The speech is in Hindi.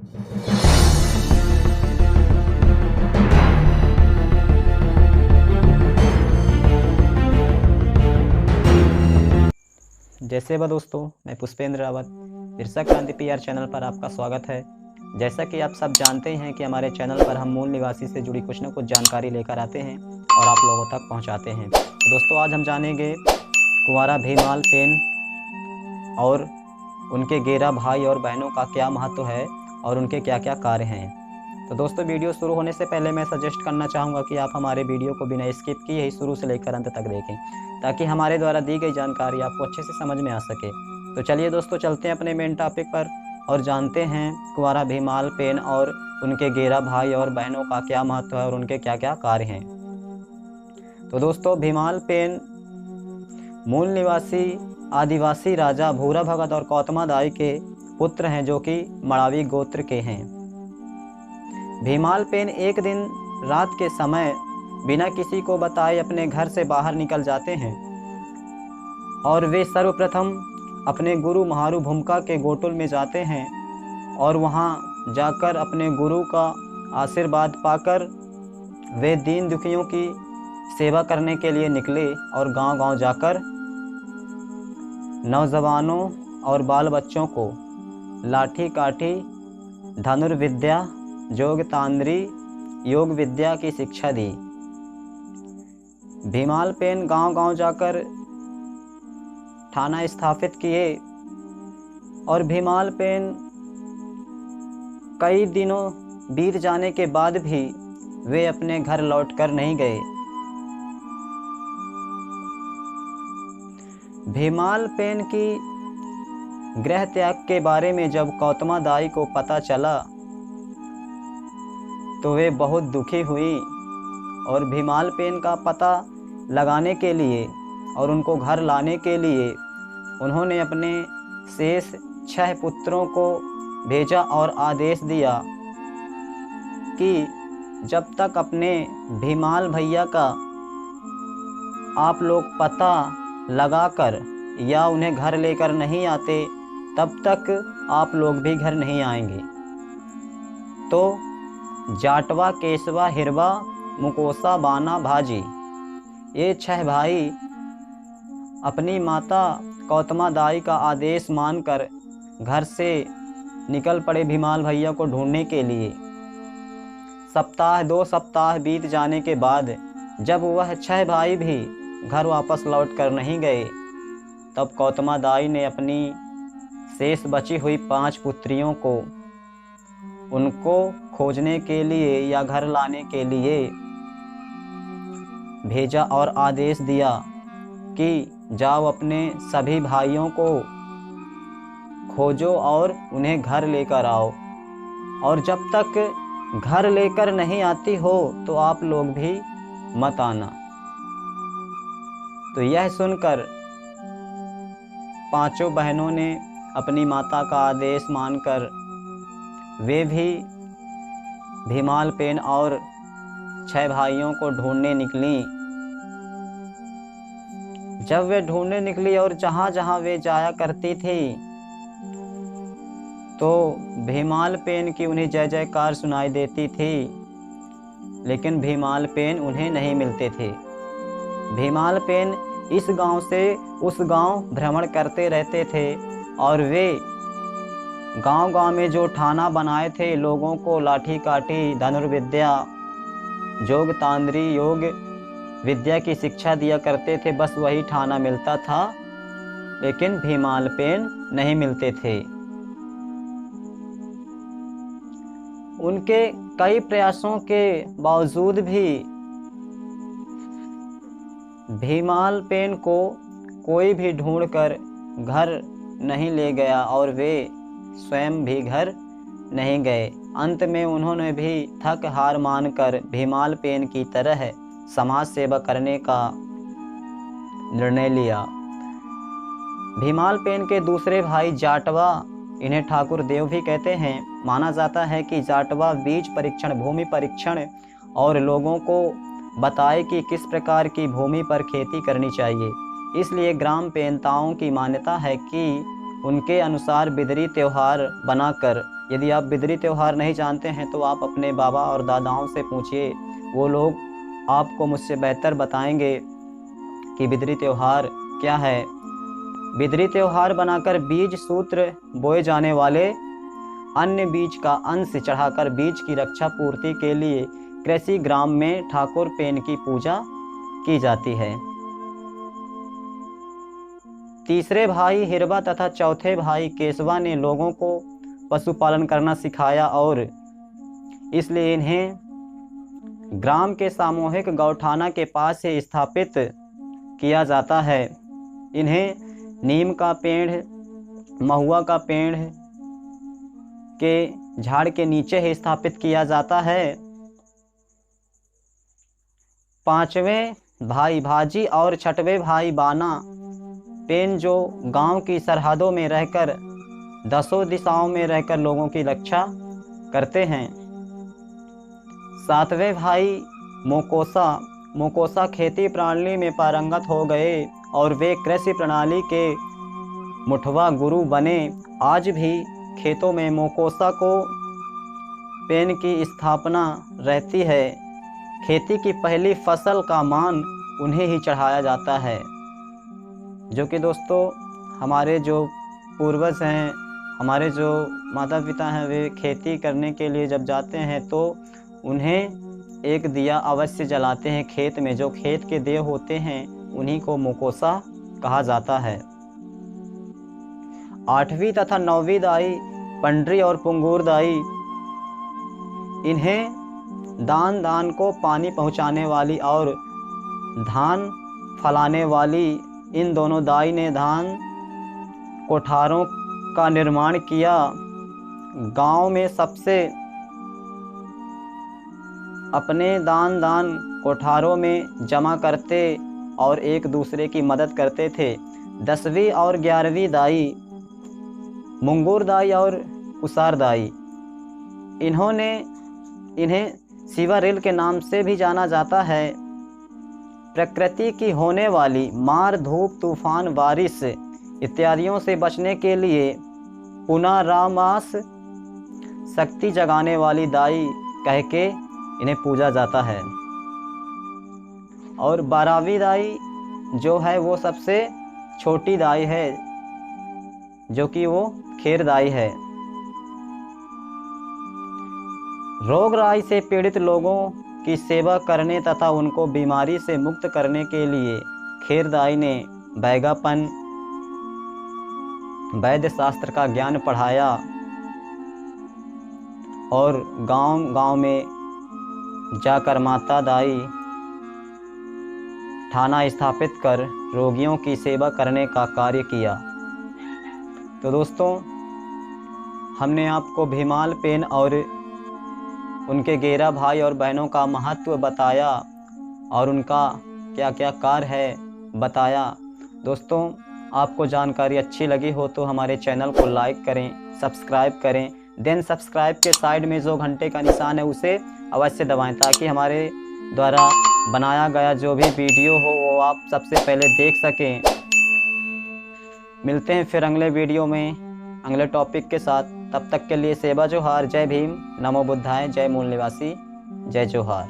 जैसे बा दोस्तों, मैं पुष्पेंद्र रावत बिरसा क्रांति पीआर चैनल पर आपका स्वागत है। जैसा कि आप सब जानते हैं कि हमारे चैनल पर हम मूल निवासी से जुड़ी कुछ न कुछ जानकारी लेकर आते हैं और आप लोगों तक पहुंचाते हैं। तो दोस्तों, आज हम जानेंगे कुंवारा भीमाल पेन और उनके गेरा भाई और बहनों का क्या महत्व है और उनके क्या क्या कार्य हैं। तो दोस्तों, वीडियो शुरू होने से पहले मैं सजेस्ट करना चाहूँगा कि आप हमारे वीडियो को बिना स्किप किए ही शुरू से लेकर अंत तक देखें, ताकि हमारे द्वारा दी गई जानकारी आपको अच्छे से समझ में आ सके। तो चलिए दोस्तों, चलते हैं अपने मेन टॉपिक पर और जानते हैं कुंवारा भीमाल पेन और उनके गेरा भाई और बहनों का क्या महत्व है और उनके क्या क्या कार्य हैं। तो दोस्तों, भीमाल पेन मूल निवासी आदिवासी राजा भूरा भगत और कौतमा दाई के पुत्र हैं, जो कि मड़ावी गोत्र के हैं। भीमाल पेन एक दिन रात के समय बिना किसी को बताए अपने घर से बाहर निकल जाते हैं और वे सर्वप्रथम अपने गुरु महारू भूमिका के गोटुल में जाते हैं और वहां जाकर अपने गुरु का आशीर्वाद पाकर वे दीन दुखियों की सेवा करने के लिए निकले और गांव-गांव जाकर नौजवानों और बाल बच्चों को लाठी काठी, धनुर्विद्या, जोगतांद्री, योग विद्या की शिक्षा दी। भीमाल पेन गांव-गांव जाकर थाना स्थापित किए और भीमाल पेन कई दिनों बीत जाने के बाद भी वे अपने घर लौटकर नहीं गए। भीमाल पेन की गृह त्याग के बारे में जब कौतमा दाई को पता चला तो वे बहुत दुखी हुई और भीमाल पेन का पता लगाने के लिए और उनको घर लाने के लिए उन्होंने अपने शेष 6 पुत्रों को भेजा और आदेश दिया कि जब तक अपने भीमाल भैया का आप लोग पता लगाकर या उन्हें घर लेकर नहीं आते, तब तक आप लोग भी घर नहीं आएंगे। तो जाटवा, केशवा, हिरवा, मुकोसा, बाना, भाजी, ये 6 भाई अपनी माता कौतमा दाई का आदेश मानकर घर से निकल पड़े भीमाल भैया को ढूंढने के लिए। 2 सप्ताह बीत जाने के बाद जब वह 6 भाई भी घर वापस लौट कर नहीं गए, तब कौतमा दाई ने अपनी शेष बची हुई 5 पुत्रियों को उनको खोजने के लिए या घर लाने के लिए भेजा और आदेश दिया कि जाओ अपने सभी भाइयों को खोजो और उन्हें घर लेकर आओ, और जब तक घर लेकर नहीं आती हो तो आप लोग भी मत आना। तो यह सुनकर 5 बहनों ने अपनी माता का आदेश मानकर वे भी भीमाल पेन और 6 भाइयों को ढूंढने निकली। जब वे ढूंढने निकली और जहाँ जहाँ वे जाया करती थी तो भीमाल पेन की उन्हें जय जयकार सुनाई देती थी, लेकिन भीमाल पेन उन्हें नहीं मिलते थे। भीमाल पेन इस गांव से उस गांव भ्रमण करते रहते थे और वे गांव-गांव में जो थाना बनाए थे, लोगों को लाठी काठी, धनुर्विद्या, जोगतांद्री, योग विद्या की शिक्षा दिया करते थे। बस वही थाना मिलता था, लेकिन भीमाल पेन नहीं मिलते थे। उनके कई प्रयासों के बावजूद भी भीमाल पेन को कोई भी ढूंढकर घर नहीं ले गया और वे स्वयं भी घर नहीं गए। अंत में उन्होंने भी थक हार मानकर भीमाल पेन की तरह समाज सेवा करने का निर्णय लिया। भीमाल पेन के दूसरे भाई जाटवा, इन्हें ठाकुर देव भी कहते हैं, माना जाता है कि जाटवा बीज परीक्षण, भूमि परीक्षण और लोगों को बताए कि किस प्रकार की भूमि पर खेती करनी चाहिए। इसलिए ग्राम पेनताओं की मान्यता है कि उनके अनुसार बिदरी त्यौहार बनाकर यदि आप बिदरी त्यौहार नहीं जानते हैं तो आप अपने बाबा और दादाओं से पूछिए, वो लोग आपको मुझसे बेहतर बताएंगे कि बिदरी त्यौहार क्या है। बिदरी त्यौहार बनाकर बीज सूत्र बोए जाने वाले अन्य बीज का अंश चढ़ाकर बीज की रक्षा पूर्ति के लिए कृषि ग्राम में ठाकुर पेन की पूजा की जाती है। तीसरे भाई हिरवा तथा चौथे भाई केशवा ने लोगों को पशुपालन करना सिखाया और इसलिए इन्हें ग्राम के सामूहिक गौठाना के पास से स्थापित किया जाता है। इन्हें नीम का पेड़, महुआ का पेड़ के झाड़ के नीचे ही स्थापित किया जाता है। पांचवें भाई भाजी और छठवें भाई बाना पेन जो गांव की सरहदों में रहकर दसों दिशाओं में रहकर लोगों की रक्षा करते हैं। सातवें भाई मोकोसा खेती प्रणाली में पारंगत हो गए और वे कृषि प्रणाली के मुठवा गुरु बने। आज भी खेतों में मोकोसा को पेन की स्थापना रहती है। खेती की पहली फसल का मान उन्हें ही चढ़ाया जाता है, जो कि दोस्तों हमारे जो पूर्वज हैं, हमारे जो माता पिता हैं, वे खेती करने के लिए जब जाते हैं तो उन्हें एक दिया अवश्य जलाते हैं खेत में। जो खेत के देव होते हैं उन्हीं को मोकोसा कहा जाता है। आठवीं तथा नौवीं दाई पंडरी और पुंगूर दाई, इन्हें दान को पानी पहुंचाने वाली और धान फलाने वाली इन दोनों दाई ने धान कोठारों का निर्माण किया। गांव में सबसे अपने दान कोठारों में जमा करते और एक दूसरे की मदद करते थे। 10वीं और 11वीं दाई मुंगूर दाई और कुसार दाई, इन्हें शिवारिल के नाम से भी जाना जाता है। प्रकृति की होने वाली मार, धूप, तूफान, बारिश इत्यादियों से बचने के लिए पुनरामास शक्ति जगाने वाली दाई कह के इन्हें पूजा जाता है। और 12वीं दाई जो है वो सबसे छोटी दाई है, जो कि वो खेर दाई है। रोग राई से पीड़ित लोगों की सेवा करने तथा उनको बीमारी से मुक्त करने के लिए खेर दाई ने बैगापन वैद्य शास्त्र का ज्ञान पढ़ाया और गांव में जाकर माता दाई थाना स्थापित कर रोगियों की सेवा करने का कार्य किया। तो दोस्तों, हमने आपको भीमाल पेन और उनके गेरा भाई और बहनों का महत्व बताया और उनका क्या क्या कार्य है बताया। दोस्तों, आपको जानकारी अच्छी लगी हो तो हमारे चैनल को लाइक करें, सब्सक्राइब करें। देन सब्सक्राइब के साइड में जो घंटे का निशान है उसे अवश्य दबाएं, ताकि हमारे द्वारा बनाया गया जो भी वीडियो हो वो आप सबसे पहले देख सकें। मिलते हैं फिर अगले वीडियो में अगले टॉपिक के साथ। तब तक के लिए सेवा जोहार। जय भीम, नमो बुद्धाय, जय मूल निवासी, जय जोहार।